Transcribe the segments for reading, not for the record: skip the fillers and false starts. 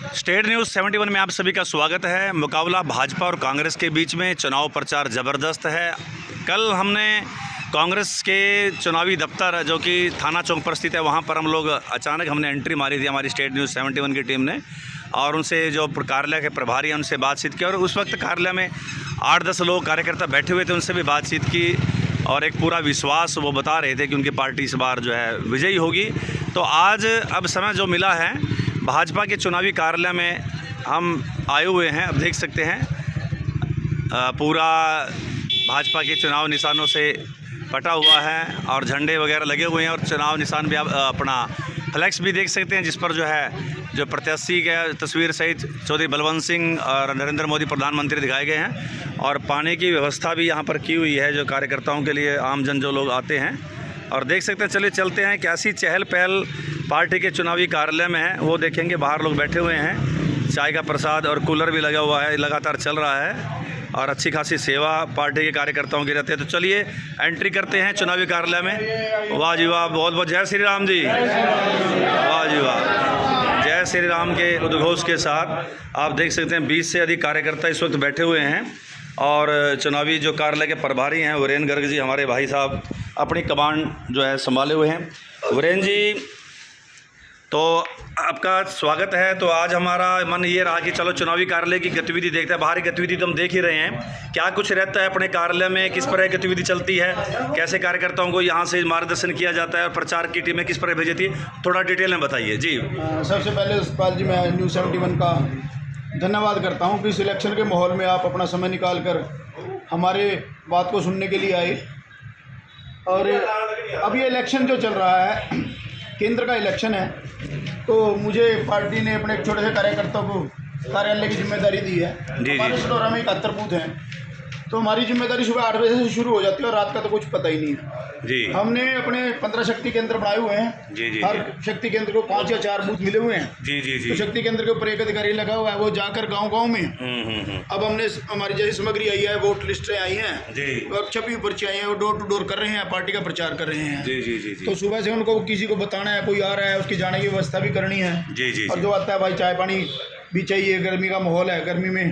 State news 71 में आप सभी का स्वागत है। मुकाबला भाजपा और कांग्रेस के बीच में चुनाव प्रचार ज़बरदस्त है। कल हमने कांग्रेस के चुनावी दफ्तर जो कि थाना चौक पर स्थित है वहां पर हम लोग अचानक हमने एंट्री मारी थी हमारी स्टेट न्यूज़ 71 की टीम ने, और उनसे जो कार्यालय के प्रभारी हैं उनसे बातचीत की। और उस वक्त कार्यालय में 8-10 लोग कार्यकर्ता बैठे हुए थे, उनसे भी बातचीत की और एक पूरा विश्वास वो बता रहे थे कि उनकी पार्टी इस बार जो है विजयी होगी। तो आज अब समय जो मिला है भाजपा के चुनावी कार्यालय में हम आए हुए हैं। अब देख सकते हैं पूरा भाजपा के चुनाव निशानों से पटा हुआ है और झंडे वगैरह लगे हुए हैं, और चुनाव निशान भी आप अपना फ्लैक्स भी देख सकते हैं जिस पर जो प्रत्याशी के तस्वीर सहित चौधरी बलवंत सिंह और नरेंद्र मोदी प्रधानमंत्री दिखाए गए हैं। और पानी की व्यवस्था भी यहाँ पर की हुई है जो कार्यकर्ताओं के लिए, आमजन जो लोग आते हैं। और देख सकते हैं, चलिए चलते हैं कैसी चहल पहल पार्टी के चुनावी कार्यालय में है वो देखेंगे। बाहर लोग बैठे हुए हैं, चाय का प्रसाद और कूलर भी लगा हुआ है, लगातार चल रहा है और अच्छी खासी सेवा पार्टी के कार्यकर्ताओं की रहती है। तो चलिए एंट्री करते हैं चुनावी कार्यालय में। वाह जी वाह, बहुत बहुत जय श्री राम जी, वाह जी वाह, जय श्री राम के उद्घोष के साथ आप देख सकते हैं 20 से अधिक कार्यकर्ता इस वक्त बैठे हुए हैं। और चुनावी जो कार्यालय के प्रभारी हैं वीरेंद्र गर्ग जी, हमारे भाई साहब अपनी कमान जो है संभाले हुए हैं। वीरेंद्र जी, तो आपका स्वागत है। तो आज हमारा मन ये रहा कि चलो चुनावी कार्यालय की गतिविधि देखते हैं। बाहरी गतिविधि तो हम देख ही रहे हैं, क्या कुछ रहता है अपने कार्यालय में, किस तरह गतिविधि चलती है, कैसे कार्यकर्ताओं को यहाँ से मार्गदर्शन किया जाता है और प्रचार की टीमें किस तरह भेजी थी, थोड़ा डिटेल में बताइए जी। सबसे पहले सतपाल जी, मैं न्यूज़ 71 का धन्यवाद करता हूँ कि इस इलेक्शन के माहौल में आप अपना समय निकाल कर हमारे बात को सुनने के लिए आए। और अब ये इलेक्शन जो चल रहा है, केंद्र का इलेक्शन है, तो मुझे पार्टी ने अपने एक छोटे से कार्यकर्ता को कार्यालय की जिम्मेदारी दी है। हमारे स्टोरा में 71 बूथ हैं, तो हमारी जिम्मेदारी सुबह 8 बजे से शुरू हो जाती है और रात का तो कुछ पता ही नहीं है जी। हमने अपने 15 शक्ति केंद्र बनाए हुए हैं जी जी। हर शक्ति केंद्र को 5 या 4 बूथ मिले हुए हैं जी जी जी। तो शक्ति केंद्र के ऊपर एक अधिकारी लगा हुआ है, वो जाकर गांव-गांव में अब हमने हमारी जैसी सामग्री आई है, वोट लिस्टें आई हैं जी, और छपी पर्ची आई है, वो डोर टू डोर कर रहे हैं, पार्टी का प्रचार कर रहे हैं। जी जी जी जी। तो सुबह से उनको किसी को बताना है, कोई आ रहा है उसकी जाने की व्यवस्था भी करनी है जी जी। और जो आता है भाई चाय पानी भी चाहिए। गर्मी का माहौल है, गर्मी में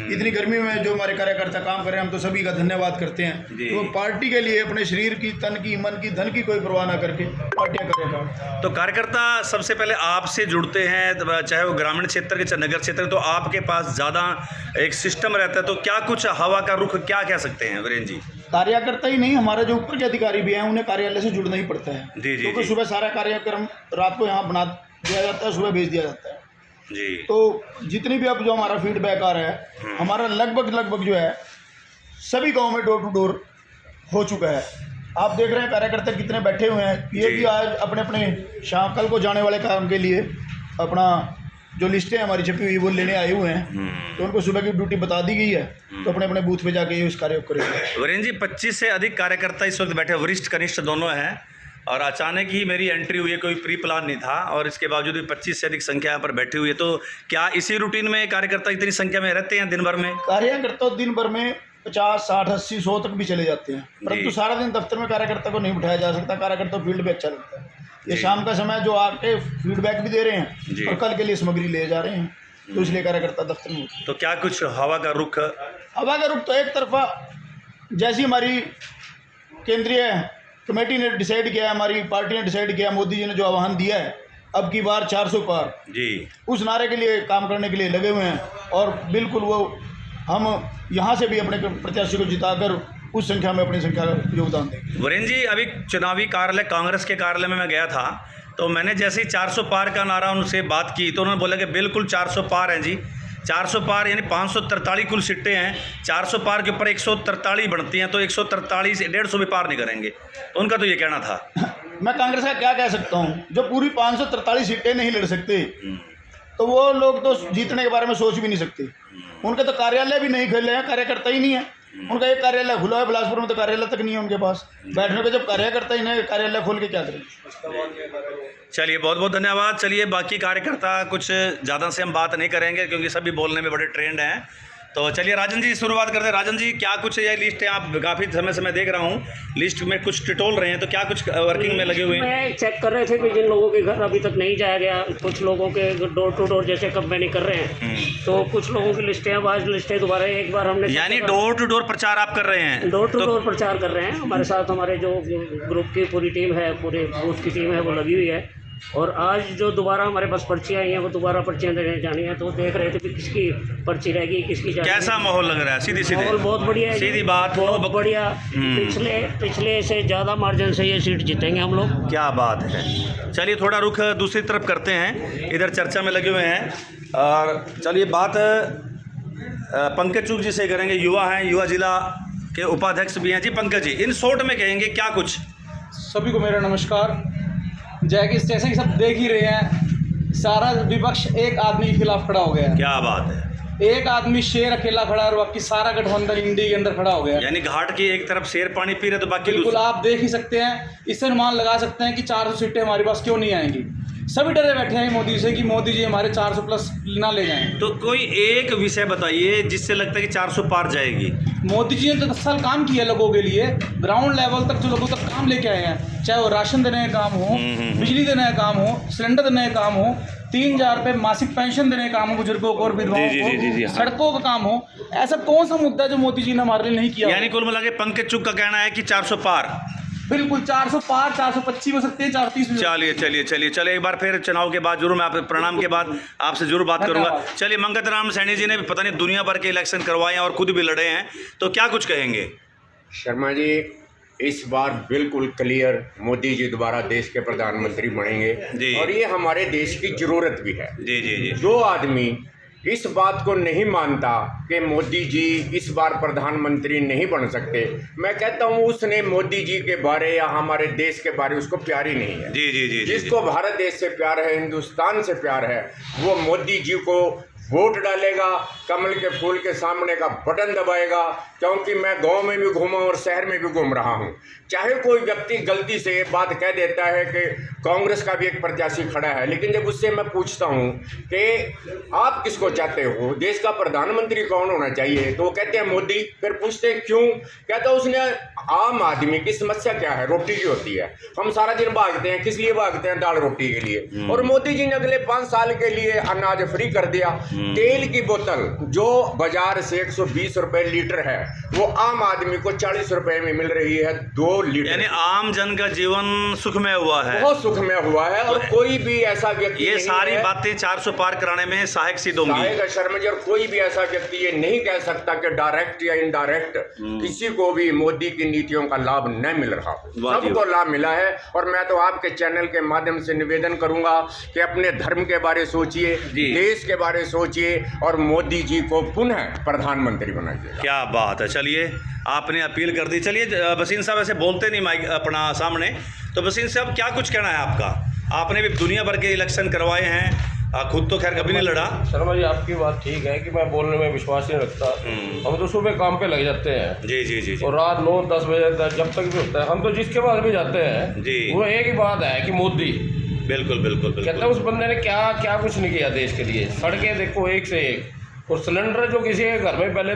इतनी गर्मी में जो हमारे कार्यकर्ता काम कर रहे हैं, हम तो सभी का धन्यवाद करते हैं। तो पार्टी के लिए अपने शरीर की, तन की, मन की, धन की कोई परवाह ना करके पार्टियां करेगा। तो कार्यकर्ता सबसे पहले आपसे जुड़ते हैं, चाहे वो ग्रामीण क्षेत्र के चाहे नगर क्षेत्र, तो आपके पास ज़्यादा एक सिस्टम रहता है। तो क्या कुछ हवा का रुख क्या कह सकते हैं वीरेंद्र जी? कार्यकर्ता ही नहीं, हमारे जो ऊपर के अधिकारी भी हैं उन्हें कार्यालय से जुड़ना ही पड़ता है जी जी। क्योंकि सुबह सारा कार्यक्रम रात को यहाँ बना दिया जाता है, सुबह भेज दिया जाता है जी। तो जितनी भी अब जो हमारा फीडबैक आ रहा है, हमारा लगभग जो है सभी गांव में डोर टू डोर हो चुका है। आप देख रहे हैं कार्यकर्ता कितने बैठे हुए हैं। ये भी आज अपने अपने शाम कल को जाने वाले काम के लिए अपना जो लिस्टें हमारी छपी हुई वो लेने आए हुए हैं, तो उनको सुबह की ड्यूटी बता दी गई है, तो अपने अपने बूथ पे जाके इस कार्य को करेंगे। वीरेंद्र जी, 25 से अधिक कार्यकर्ता इस वक्त बैठे, वरिष्ठ कनिष्ठ दोनों हैं, और अचानक ही मेरी एंट्री हुई है, कोई प्री प्लान नहीं था, और इसके बावजूद भी 25 से अधिक संख्या यहाँ पर बैठी हुई है। तो क्या इसी रूटीन में कार्यकर्ता इतनी संख्या में रहते हैं दिन भर में? कार्यकर्ता दिन भर में 50, 60, 80, 100 तक भी चले जाते हैं, परंतु सारा दिन दफ्तर में कार्यकर्ता को नहीं बिठाया जा सकता। कार्यकर्ता फील्ड पे अच्छा लगता है। ये शाम का समय जो आके फीडबैक भी दे रहे हैं और कल के लिए सामग्री ले जा रहे हैं, तो इसलिए कार्यकर्ता दफ्तर में। तो क्या कुछ हवा का रुख? हवा का रुख तो एक तरफा, जैसी हमारी केंद्रीय कमेटी ने डिसाइड किया, हमारी पार्टी ने डिसाइड किया, मोदी जी ने जो आह्वान दिया है अब की बार 400 पार जी, उस नारे के लिए काम करने के लिए लगे हुए हैं। और बिल्कुल वो हम यहाँ से भी अपने प्रत्याशी को जिताकर उस संख्या में अपनी संख्या का योगदान देंगे। वीरेंद्र जी, अभी चुनावी कार्यालय कांग्रेस के कार्यालय में मैं गया था, तो मैंने जैसे ही 400 पार का नारा उनसे बात की तो उन्होंने बोला कि बिल्कुल 400 पार हैं जी। 400 पार यानी 543 कुल सीटें हैं, 400 पार के ऊपर 143 बनती हैं, तो 143 से 150 भी पार नहीं करेंगे। तो उनका तो ये कहना था। मैं कांग्रेस का क्या कह सकता हूँ, जो पूरी 543 सीटें नहीं लड़ सकते तो वो लोग तो जीतने के बारे में सोच भी नहीं सकते। उनके तो कार्यालय भी नहीं खोले हैं, कार्यकर्ता ही नहीं है। उनका एक कार्यालय खुला है बिलासपुर में, तो कार्यालय तक नहीं है उनके पास बैठने को। जब कार्यकर्ता ही नहीं, कार्यालय खोल के क्या करेंगे? चलिए, बहुत बहुत धन्यवाद। चलिए, बाकी कार्यकर्ता कुछ ज़्यादा से हम बात नहीं करेंगे क्योंकि सभी बोलने में बड़े ट्रेंड हैं। तो चलिए राजन जी शुरुआत करते हैं। राजन जी क्या कुछ ये लिस्ट है, आप काफ़ी समय से मैं देख रहा हूँ लिस्ट में कुछ टिटोल रहे हैं, तो क्या कुछ वर्किंग में लगे हुए हैं? मैं चेक कर रहे थे कि जिन लोगों के घर अभी तक नहीं जाया गया, कुछ लोगों के डोर टू डोर जैसे कंपेनी कर रहे हैं, तो कुछ लोगों की लिस्टें अब आज लिस्टें दोबारा एक बार हमने यानी डोर टू डोर प्रचार आप कर रहे हैं? डोर टू डोर प्रचार कर रहे हैं। हमारे साथ हमारे जो ग्रुप की पूरी टीम है, पूरे बूथ की टीम है, वो लगी हुई है। और आज जो दोबारा हमारे पास पर्चियाँ आई हैं, वो दोबारा पर्चियाँ देने जानी है, तो देख रहे थे कि किसकी पर्ची रहेगी, किसकी जाएगी। कैसा माहौल लग रहा है? सीधी सीधी माहौल बहुत बढ़िया है, सीधी बात, बहुत बढ़िया। पिछले से ज़्यादा मार्जिन से ये सीट जीतेंगे हम लोग। क्या बात है। चलिए थोड़ा रुख दूसरी तरफ करते हैं, इधर चर्चा में लगे हुए हैं। और चलिए बात पंकज चूक जी से करेंगे, युवा हैं, युवा जिला के उपाध्यक्ष भी हैं। जी पंकज जी, इन शॉर्ट में कहेंगे क्या कुछ? सभी को मेरा नमस्कार। जैसे कि सब देख ही रहे हैं, सारा विपक्ष एक आदमी के खिलाफ खड़ा हो गया है। क्या बात है। एक आदमी शेर अकेला खड़ा है और बाकी सारा गठबंधन इंडी के अंदर खड़ा हो गया है। यानी घाट की एक तरफ शेर पानी पी रहे तो बाकी बिल्कुल आप देख ही सकते हैं। इससे अनुमान लगा सकते हैं कि 400 सीटें हमारे पास क्यों नहीं आएंगी। सभी डरे बैठे हैं मोदी से कि मोदी जी हमारे 400 प्लस ना ले जाएं। तो कोई एक विषय बताइए जिससे लगता है कि 400 पार जाएगी। मोदी जी ने तो 10 साल काम किया लोगों के लिए, ग्राउंड लेवल तक जो लोगों तक काम लेके आए हैं, चाहे वो राशन देने का काम हो, बिजली देने का काम हो, सिलेंडर देने का काम हो, 3000 रुपये मासिक पेंशन देने का काम हो बुजुर्गों को और विधवाओं को, हाँ। सड़कों का काम हो, ऐसा कौन सा मुद्दा है जो मोदी जी ने हमारे लिए नहीं किया? यानी कुल मिला के पंकज चूक का कहना है कि 400 पार। बिल्कुल 400 पार, 425 हो सकते हैं, 430। चलिए एक बार फिर चुनाव के बाद जरूर मैं आप प्रणाम के बाद आपसे जरूर बात करूंगा। चलिए मंगत राम सैनी जी ने भी पता नहीं दुनिया भर के इलेक्शन करवाए हैं और खुद भी लड़े हैं, तो क्या कुछ कहेंगे? शर्मा जी, इस बार बिल्कुल क्लियर मोदी जी दोबारा देश के प्रधानमंत्री बनेंगे और ये हमारे देश की जरूरत भी है। जी। जो आदमी इस बात को नहीं मानता कि मोदी जी इस बार प्रधानमंत्री नहीं बन सकते, मैं कहता हूँ उसने मोदी जी के बारे या हमारे देश के बारे उसको प्यार ही नहीं है। जी। जिसको भारत देश से प्यार है, हिंदुस्तान से प्यार है, वो मोदी जी को वोट डालेगा, कमल के फूल के सामने का बटन दबाएगा। क्योंकि मैं गांव में भी घूमा और शहर में भी घूम रहा हूं। चाहे कोई व्यक्ति गलती से ये बात कह देता है कि कांग्रेस का भी एक प्रत्याशी खड़ा है, लेकिन जब उससे मैं पूछता हूं कि आप किसको चाहते हो, देश का प्रधानमंत्री कौन होना चाहिए, तो वो कहते हैं मोदी। फिर पूछते हैं क्यों, कहता है उसने आम आदमी की समस्या क्या है, रोटी की होती है। हम सारा दिन भागते हैं, किस लिए भागते हैं? दाल रोटी के लिए। और मोदी जी ने अगले 5 साल के लिए अनाज फ्री कर दिया। तेल की बोतल जो बाजार से 120 रुपए लीटर है, वो आम आदमी को 40 रुपए में मिल रही है 2 लीटर। यानी आम जन का जीवन सुखमय हुआ है, बहुत सुखमय हुआ है। और कोई भी ऐसा व्यक्ति, ये सारी बातें 400 पार कराने में सहायक सिद्ध होंगी। शर्मा जी, और कोई भी ऐसा व्यक्ति ये नहीं कह सकता कि डायरेक्ट या इनडायरेक्ट किसी को भी मोदी की नीतियों का लाभ न मिल रहा। सबको लाभ मिला है। और मैं तो आपके चैनल के माध्यम से निवेदन करूंगा कि अपने धर्म के बारे सोचिए, देश के बारे सोचिए और मोदी जी को पुनः प्रधानमंत्री बनाइए। क्या बात है। चलिए आपने अपील कर दी। चलिए बसीन साहब ऐसे बोलते नहीं माइक अपना सामने, तो बसीन साहब क्या कुछ कहना है आपका? आपने भी दुनिया भर के इलेक्शन करवाए हैं, खुद तो खैर कभी नहीं लड़ा। शर्मा जी, आपकी बात ठीक है कि मैं बोलने में विश्वास नहीं रखता। हम तो सुबह काम पे लग जाते हैं जी और रात 9-10 बजे तक जब तक भी होता है, हम तो जिसके पास भी जाते हैं जी, वो एक ही बात है कि मोदी। बिल्कुल कहते हैं उस बंदे ने क्या कुछ नहीं किया देश के लिए। सड़कें देखो एक से एक, और सिलेंडर जो किसी के घर में पहले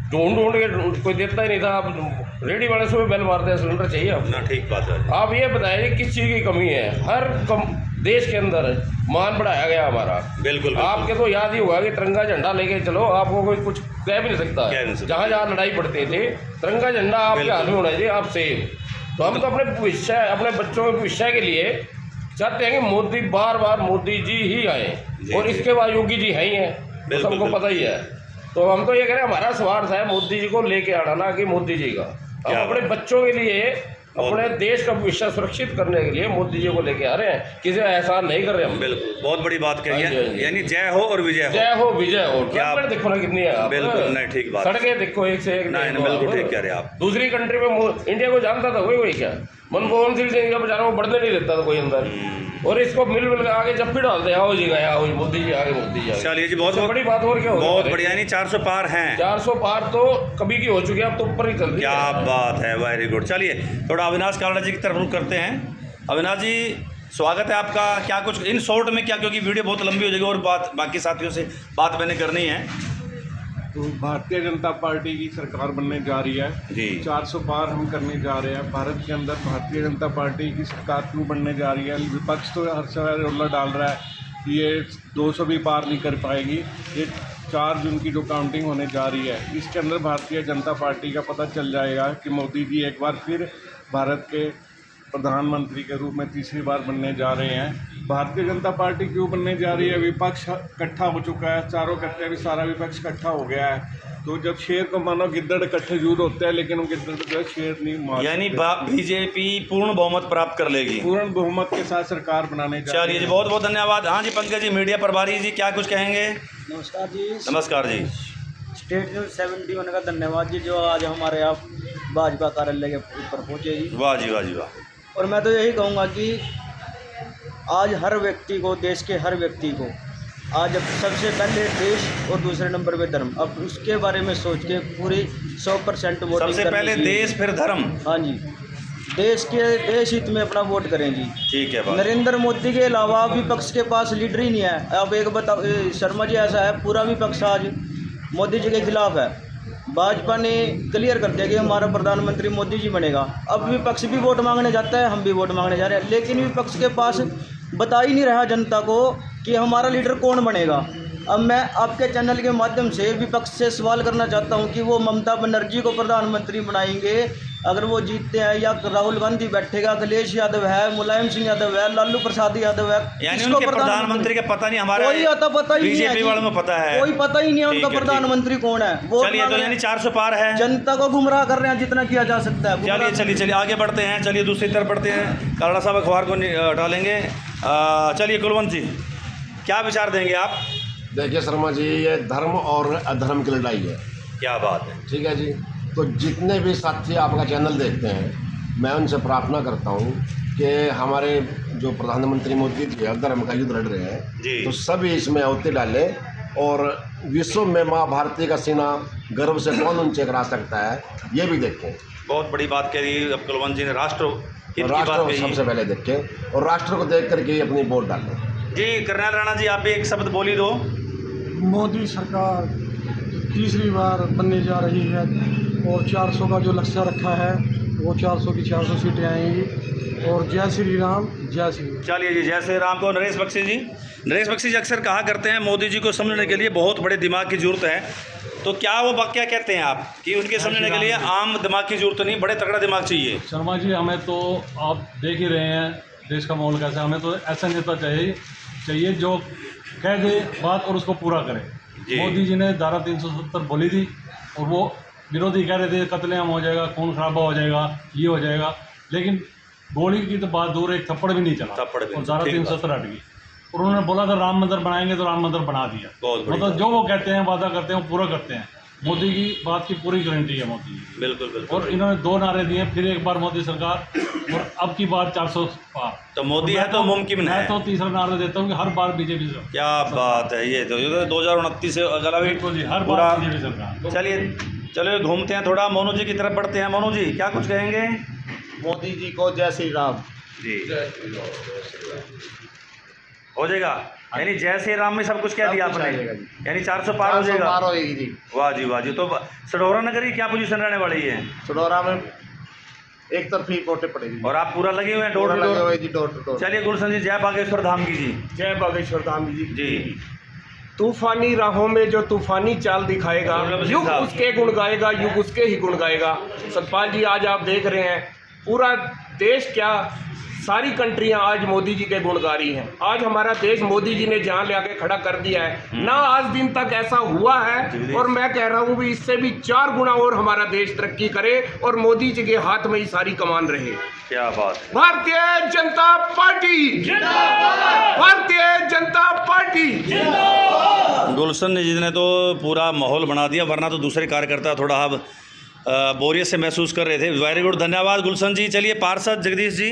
ढूंढ के कोई देता ही नहीं था, अब रेडी वाले सुबह बेल मारते हैं, सिलेंडर चाहिए अब ना। ठीक बात है। आप ये बताइए किस चीज़ की कमी है? हर देश के अंदर मान बढ़ाया गया हमारा। बिल्कुल। आपके तो याद ही होगा कि तिरंगा झंडा लेके चलो, आपको कोई कुछ कह भी नहीं सकता। जहाँ जहाँ लड़ाई पड़ती थी, तिरंगा झंडा आपके हाथ में होना चाहिए, आप सेव। तो हम तो अपने भविष्य, अपने बच्चों के भविष्य के लिए चाहते हैं कि मोदी बार मोदी जी ही आए, और इसके बाद योगी जी है ही हैं, तो सबको पता ही है। तो हम तो ये कह रहे हैं हमारा स्वार्थ है मोदी जी को लेके आना, ना कि मोदी जी का। हम अपने बच्चों के लिए, अपने देश का भविष्य सुरक्षित करने के लिए मोदी जी को लेके आ रहे हैं, किसी का एहसान नहीं कर रहे हम। बिल्कुल, बहुत बड़ी बात कही है। यानी जय हो और विजय हो। जय हो विजय हो। क्या देखो ना कितनी है। बिल्कुल नहीं, ठीक बात। सड़कें देखो एक से एक। नहीं बिल्कुल ठीक कह रहे हैं आप। दूसरी कंट्री में इंडिया को जानता था कोई क्या? मनमोहन सिंह से बेचारा को बढ़ने नहीं देता था कोई अंदर, और इसको मिल के आगे जब भी डालते हैं, आओ जी गए, आओ मोदी जी आगे, मोदी जी आगे। चलिए जी, बहुत बड़ी बात। और क्या हो, बहुत बढ़िया। यानी 400 पार हैं। 400 पार तो कभी की हो चुकी है, अब तो ऊपर ही चल रही है। क्या बात है, वेरी गुड। चलिए थोड़ा अविनाश कावड़ा जी की तरफ रुख करते हैं। अविनाश जी स्वागत है आपका। क्या कुछ इन शॉर्ट में क्या, क्योंकि वीडियो बहुत लंबी हो जाएगी और बाकी साथियों से बात मैंने करनी है। तो भारतीय जनता पार्टी की सरकार बनने जा रही है जी 400 पार हम करने जा रहे हैं। भारत के अंदर भारतीय जनता पार्टी की सरकार क्यों बनने जा रही है? विपक्ष तो हर समय रोला डाल रहा है कि ये 200 भी पार नहीं कर पाएगी। ये 4 जून की जो काउंटिंग होने जा रही है, इसके अंदर भारतीय जनता पार्टी का पता चल जाएगा कि मोदी जी एक बार फिर भारत के प्रधानमंत्री के रूप में तीसरी बार बनने जा रहे हैं। भारतीय जनता पार्टी क्यों बनने जा रही है? विपक्ष इकट्ठा हो चुका है, चारों कट्टे भी सारा विपक्ष इकट्ठा हो गया है। तो जब शेर को मानो गिद्दड़ इकट्ठे जरूर होते हैं, लेकिन वो गिद्दड़ जो है शेर नहीं मार यानी सकते। बीजेपी पूर्ण बहुमत प्राप्त कर लेगी। पूर्ण बहुमत के साथ सरकार बनाने जा रही चलिए जी, है। बहुत बहुत धन्यवाद। हाँ जी पंकज जी, मीडिया प्रभारी जी, क्या कुछ कहेंगे? नमस्कार जी। नमस्कार जी। स्टेट न्यूज़ 71 का धन्यवाद जी, जो आज हमारे यहाँ भाजपा कार्यालय के ऊपर पहुँचे जी। वाह जी वाह जी वाह। और मैं तो यही कहूँगा कि आज हर व्यक्ति को, देश के हर व्यक्ति को, आज अब सबसे पहले देश और दूसरे नंबर पे धर्म, अब उसके बारे में सोच के पूरी 100% वोटिंग सबसे पहले देश फिर धर्म। हाँ जी, देश हित में अपना वोट करें जी। ठीक है बात। नरेंद्र मोदी के अलावा विपक्ष के पास लीडर ही नहीं है। अब एक बताओ शर्मा जी, ऐसा है पूरा विपक्ष आज मोदी जी के खिलाफ है। भाजपा ने क्लियर कर दिया कि हमारा प्रधानमंत्री मोदी जी बनेगा। अब विपक्ष भी वोट मांगने जाता है, हम भी वोट मांगने जा रहे हैं, लेकिन विपक्ष के पास बता ही नहीं रहा जनता को कि हमारा लीडर कौन बनेगा। अब मैं आपके चैनल के माध्यम से विपक्ष से सवाल करना चाहता हूं कि वो ममता बनर्जी को प्रधानमंत्री बनाएंगे अगर वो जीतते हैं, या राहुल गांधी बैठेगा, अखिलेश यादव है, मुलायम सिंह यादव है, लालू प्रसाद यादव है, यानी किसको उनके प्रधानमंत्री का पता नहीं, हमारा कोई आता पता ही नहीं है बीजेपी जी। वालों को पता है, कोई पता ही नहीं है उनका ठीक है, प्रधानमंत्री कौन है। वोट चलिए, तो मांग यानी 400 पार है। जनता को गुमराह कर रहे हैं जितना किया जा सकता है। चलिए चलिए चलिए आगे बढ़ते हैं। चलिए दूसरी तरफ बढ़ते हैं। कालड़ा साहब अखबार को डालेंगे। चलिए कुलवंत जी, क्या विचार देंगे आप? देखिए शर्मा जी, ये धर्म और अधर्म की लड़ाई है। क्या बात है। ठीक है जी। तो जितने भी साथी आपका चैनल देखते हैं, मैं उनसे प्रार्थना करता हूँ कि हमारे जो प्रधानमंत्री मोदी जी धर्म का युद्ध लड़ रहे हैं, जी। तो सभी इसमें आहुति डालें और विश्व में माँ भारती का सीना गर्व से कौन ऊंचे करा सकता है, ये भी देखें। बहुत बड़ी बात कही अब कुलवंत जी ने, राष्ट्र हित की बात राष्ट्र को कही। सबसे पहले देखें और राष्ट्र को देख करके अपनी वोट डालें। जी करनैल राणा जी, आप भी एक शब्द बोली दो। मोदी सरकार तीसरी बार बनने जा रही है और 400 का जो लक्ष्य रखा है वो 400 की 400 सीटें आएंगी। और जय श्री राम, जय श्री राम। चलिए जी, जय श्री राम को। नरेश बख्शी जी, नरेश बख्शी जी अक्सर कहा करते हैं मोदी जी को समझने के लिए बहुत बड़े दिमाग की जरूरत है, तो क्या वो वाक्य कहते हैं आप कि उनके समझने के लिए आम दिमाग की जरूरत नहीं, बड़े तगड़ा दिमाग चाहिए? शर्मा जी, हमें तो आप देख ही रहे हैं देश का माहौल कैसा है। हमें तो ऐसा नेता चाहिए जो कह दे बात और उसको पूरा करे। मोदी जी ने धारा 370 बोली थी और वो विरोधी कह रहे थे कत्लेआम हो जाएगा, खून खराबा हो जाएगा, ये हो जाएगा, लेकिन गोली की तो बात दूर, एक थप्पड़ भी नहीं चला और धारा 370 हट गई। और उन्होंने बोला था राम मंदिर बनाएंगे, तो राम मंदिर बना दिया। मतलब जो वो कहते हैं, वादा करते हैं, वो पूरा करते हैं। मोदी की बात की पूरी गारंटी है मोदी जी। बिल्कुल बिल्कुल। और इन्होंने 2 नारे दिए, फिर एक बार मोदी सरकार, और अब की बार 400 पार। तो मोदी है तो मुमकिन है। मैं तो तीसरा नारा देता हूँ कि हर बार बीजेपी सरकार। क्या बात है, ये तो 2029 से अगला भी बिल्कुल जी, हर पूरा। बार बीजेपी सरकार। चलिए घूमते हैं थोड़ा, मोनू जी की तरफ बढ़ते हैं। मोनू जी क्या कुछ कहेंगे? मोदी जी को जय श्री राम जी। हो जाएगा, यानी जय श्री राम में सब कुछ कह दिया आपने, यानी 400 पार हो जाएगा। पार होएगी जी। वाह जी वाह जी। तो सडोरा नगर की क्या पोजीशन रहने वाली है? सडोरा में एक तरफी वोटें पड़ेगी और आप पूरा लगे हुए हैं डोर टू लगे डोर? हुए जी, डोर टू डोर। चलिए गुलशन जी, जय बागेश्वर धाम की जी। जय बागेश्वर धाम जी। जी तूफानी राहों में जो तूफानी चाल दिखाएगा, युग साहब। उसके गुण गाएगा, युग उसके ही गुण गाएगा। सतपाल जी, आज आप देख रहे हैं पूरा देश, क्या सारी कंट्रियां आज मोदी जी के गुण गा रही हैं। आज हमारा देश मोदी जी ने जहां ले आके खड़ा कर दिया है ना, आज दिन तक ऐसा हुआ है। और मैं कह रहा हूं भी इससे भी 4 गुना और हमारा देश तरक्की करे और मोदी जी के हाथ में ही सारी कमान रहे। क्या बात है। भारतीय जनता पार्टी जिंदाबाद, भारतीय जनता पार्टी जिंदाबाद। गुलशन जी ने तो पूरा माहौल बना दिया, वरना तो दूसरे कार्यकर्ता थोड़ा अब बोरियत से महसूस कर रहे थे। वेरी गुड, धन्यवाद गुलशन जी। चलिए पार्षद जगदीश जी।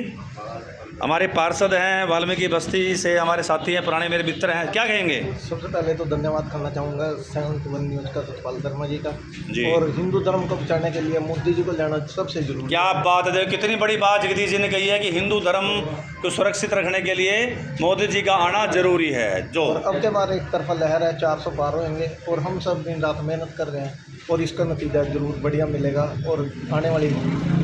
हमारे पार्षद हैं वाल्मीकि बस्ती से, हमारे साथी हैं, पुराने मेरे मित्र हैं, क्या कहेंगे? सबसे पहले तो धन्यवाद करना चाहूँगा 71 न्यूज़ का सतपाल शर्मा जी का जी। और हिंदू धर्म को बचाने के लिए मोदी जी को लेना सबसे जरूरी क्या बात है, कितनी बड़ी बात जगदीश जी ने कही है कि हिंदू धर्म को सुरक्षित रखने के लिए मोदी जी का आना जरूरी है। जो और अब के बार एक तरफा लहर है, 400 पार होंगे और हम सब दिन रात मेहनत कर रहे हैं और इसका नतीजा जरूर बढ़िया मिलेगा और आने वाली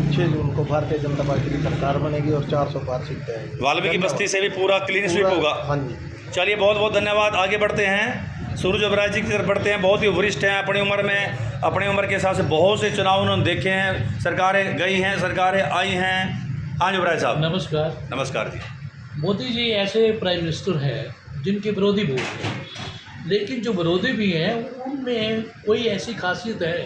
6 जून को भारतीय जनता पार्टी की सरकार बनेगी और 400 पार सीटें आएंगी। वाल्मीकि बस्ती से भी पूरा क्लीन स्वीप होगा। हाँ जी। चलिए बहुत बहुत धन्यवाद। आगे बढ़ते हैं, सूरज ओबराय जी की तरफ बढ़ते हैं। बहुत ही वरिष्ठ हैं अपनी उम्र में, अपनी उम्र के हिसाब से बहुत से चुनाव उन्होंने देखे हैं, सरकारें गई हैं, सरकारें आई हैं। हाँ जी ओबराय साहब। नमस्कार। नमस्कार जी। मोदी जी ऐसे प्राइम मिनिस्टर हैं जिनके विरोधी बहुत हैं, लेकिन जो विरोधी भी हैं उनमें कोई ऐसी खासियत है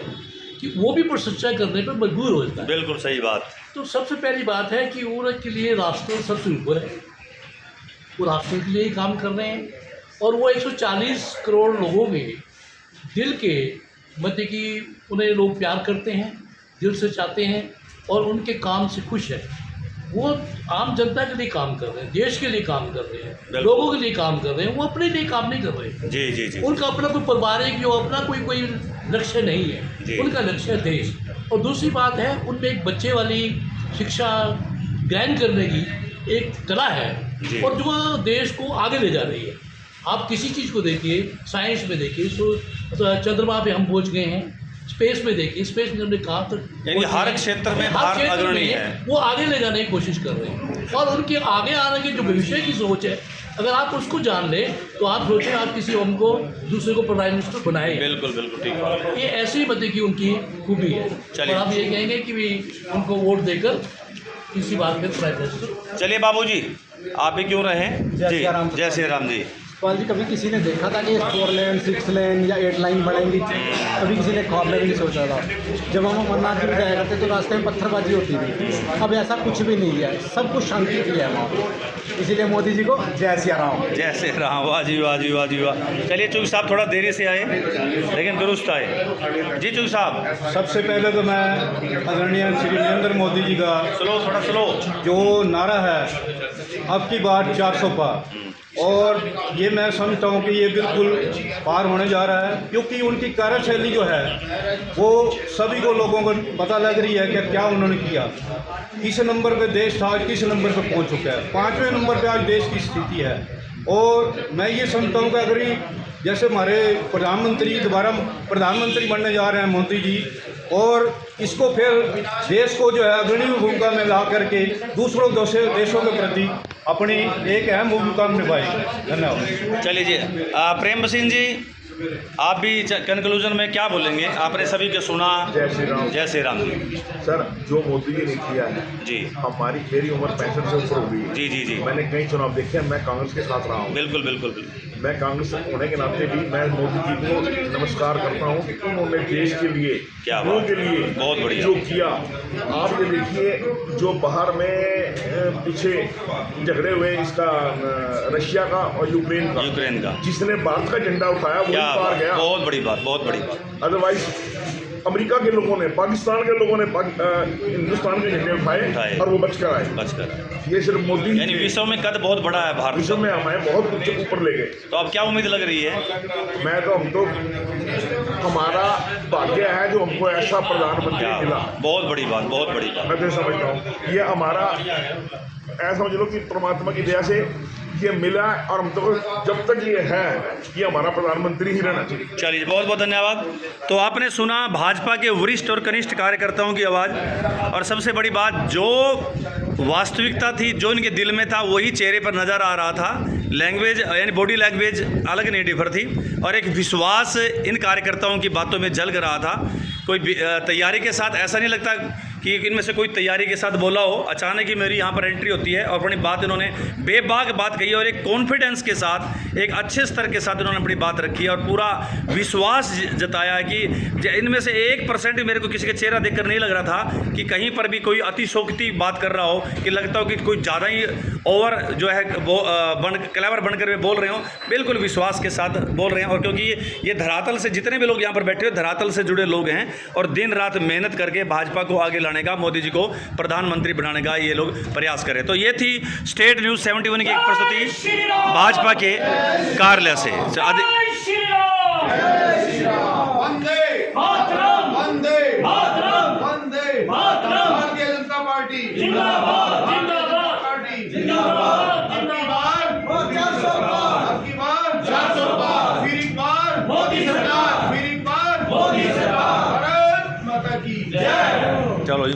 कि वो भी भ्रष्टाचार करने पर मजबूर हो जाता है। बिल्कुल सही बात। तो सबसे पहली बात है कि उनके लिए राष्ट्र सबसे ऊपर है, वो राष्ट्र के लिए ही काम कर रहे हैं और वो 140 करोड़ लोगों में दिल के मतलब कि उन्हें लोग प्यार करते हैं, दिल से चाहते हैं और उनके काम से खुश है। वो आम जनता के लिए काम कर रहे हैं, देश के लिए काम कर रहे हैं, लोगों के लिए काम कर रहे हैं, वो अपने लिए काम नहीं कर रहे। जी जी जी। उनका अपना कोई पारिवारिक जो अपना कोई लक्ष्य नहीं है, उनका लक्ष्य है देश। और दूसरी बात है उनमें एक बच्चे वाली शिक्षा ग्रहण करने की एक कला है और जो देश को आगे ले जा रही है। आप किसी चीज़ को देखिए, साइंस में देखिए, चंद्रमा पे हम पहुँच गए हैं, स्पेस में देखिए, स्पेस में हमने कहा तो यानी हर क्षेत्र में भारत अग्रणी है, वो आगे ले जाने की कोशिश कर रहे हैं और उनके आगे आने की जो भविष्य की सोच है, अगर आप उसको जान लें तो आप सोचें आप किसी हम को दूसरे को प्राइम मिनिस्टर बनाए। बिल्कुल बिल्कुल ठीक बात है। ये ऐसी मतलब कि उनकी खूबी है। चलिए। और आप ये कहेंगे कि भी उनको वोट देकर किसी बात में प्राइम मिनिस्टर। चलिए बाबूजी आप भी क्यों रहे? जी जय श्री राम जी। सतपाल जी, कभी किसी ने देखा था कि 4 लेन 6 लेन या 8 लाइन बढ़ेंगी? कभी किसी ने ख्वाब में भी नहीं सोचा था। जब हम अमरनाथ जी जाया करते तो रास्ते में पत्थरबाजी होती थी, अब ऐसा कुछ भी नहीं है, सब कुछ शांति की है वहाँ। इसीलिए मोदी जी को जय श्री राम। जय श्री राम। वाह जी वाह जी वाह जी वाह। चलिए चूक साहब थोड़ा देरी से आए लेकिन दुरुस्त आए। जी चूक साहब। सबसे पहले तो मैं आदरणीय श्री नरेंद्र मोदी जी का थोड़ा स्लो जो नारा है अब की बार 400 पार, और ये मैं समझता हूँ कि ये बिल्कुल पार होने जा रहा है, क्योंकि उनकी कार्यशैली जो है वो सभी को लोगों को पता लग रही है कि क्या उन्होंने किया, किस नंबर पे देश था, आज किस नंबर पे पहुँच चुका है। 5वें नंबर पे आज देश की स्थिति है। और मैं ये समझता हूँ कि अगर जैसे हमारे प्रधानमंत्री दोबारा प्रधानमंत्री बनने जा रहे हैं मोदी जी, और इसको फिर देश को जो है अग्रणी भूमिका में ला करके दूसरों देशों के प्रति अपनी एक अहम भूमिका निभाएगी। धन्यवाद। चलिए जी। प्रेम बसिन जी आप भी कंक्लूजन में क्या बोलेंगे? आपने सभी को सुना। जय श्री राम। जय श्री राम जी। सर जो मोदी जी ने किया है जी, मेरी उम्र 65 से ऊपर हो गई है। जी जी जी। मैंने कई चुनाव देखे हैं, मैं कांग्रेस के साथ रहा हूँ। बिल्कुल बिल्कुल। मैं कांग्रेस होने के नाते भी मैं मोदी जी को नमस्कार करता हूँ कि उन्होंने देश के लिए, क्या लोगों के लिए बहुत बढ़िया जो किया। आप ये देखिए जो बाहर में पीछे झगड़े हुए इसका रशिया का और यूक्रेन का जिसने भारत का झंडा उठाया वो पार गया। बहुत बड़ी बात, बहुत बड़ी बात। अदरवाइज अमेरिका के लोगों ने, पाकिस्तान के लोगों ने हिंदुस्तान के झंडे उठाए और वो बचकर आए। ये सिर्फ मोदी, यानी विश्व में कद बहुत बड़ा है भारत, विश्व में हमें बहुत ऊपर ले गए। तो अब क्या उम्मीद लग रही है? हम तो हमारा भाग्य है जो हमको ऐसा प्रधानमंत्री मिला। बहुत बड़ी बात, बहुत बड़ी बात। मैं तो समझता हूँ ये हमारा ऐसा समझ लो कि परमात्मा की दया से ये मिला, और हम तो जब तक ये है ये हमारा प्रधानमंत्री ही रहना चाहिए। चलिए बहुत बहुत धन्यवाद। तो आपने सुना भाजपा के वरिष्ठ और कनिष्ठ कार्यकर्ताओं की आवाज़, और सबसे बड़ी बात जो वास्तविकता थी, जो इनके दिल में था वही चेहरे पर नज़र आ रहा था। लैंग्वेज यानी बॉडी लैंग्वेज अलग नहीं डिफर थी, और एक विश्वास इन कार्यकर्ताओं की बातों में झलक रहा था। कोई तैयारी के साथ, ऐसा नहीं लगता कि इनमें से कोई तैयारी के साथ बोला हो। अचानक ही मेरी यहाँ पर एंट्री होती है और अपनी बात इन्होंने बेबाक बात कही, और एक कॉन्फिडेंस के साथ, एक अच्छे स्तर के साथ इन्होंने अपनी बात रखी और पूरा विश्वास जताया है कि इनमें से 1% मेरे को किसी का चेहरा देखकर नहीं लग रहा था कि कहीं पर भी कोई अतिशोक्ति बात कर रहा हो, कि लगता हो कि कोई ज़्यादा ही ओवर जो है वो क्लेवर बनकर वे बोल रहे हो, बिल्कुल विश्वास के साथ बोल रहे हैं। और क्योंकि ये धरातल से जितने भी लोग यहाँ पर बैठे हुए धरातल से जुड़े लोग हैं और दिन रात मेहनत करके भाजपा को आगे लाने का, मोदी जी को प्रधानमंत्री बनाने का ये लोग प्रयास करें। तो ये थी स्टेट न्यूज़ 71 की एक प्रस्तुति भाजपा के कार्यालय से। भारतीय जनता पार्टी जिंदाबाद, जिंदाबाद, जिंदाबाद, जिंदाबाद, 400 पार, फिर एक बार मोदी सरकार, फिर एक बार मोदी सरकार, भारत माता की जय। चलो।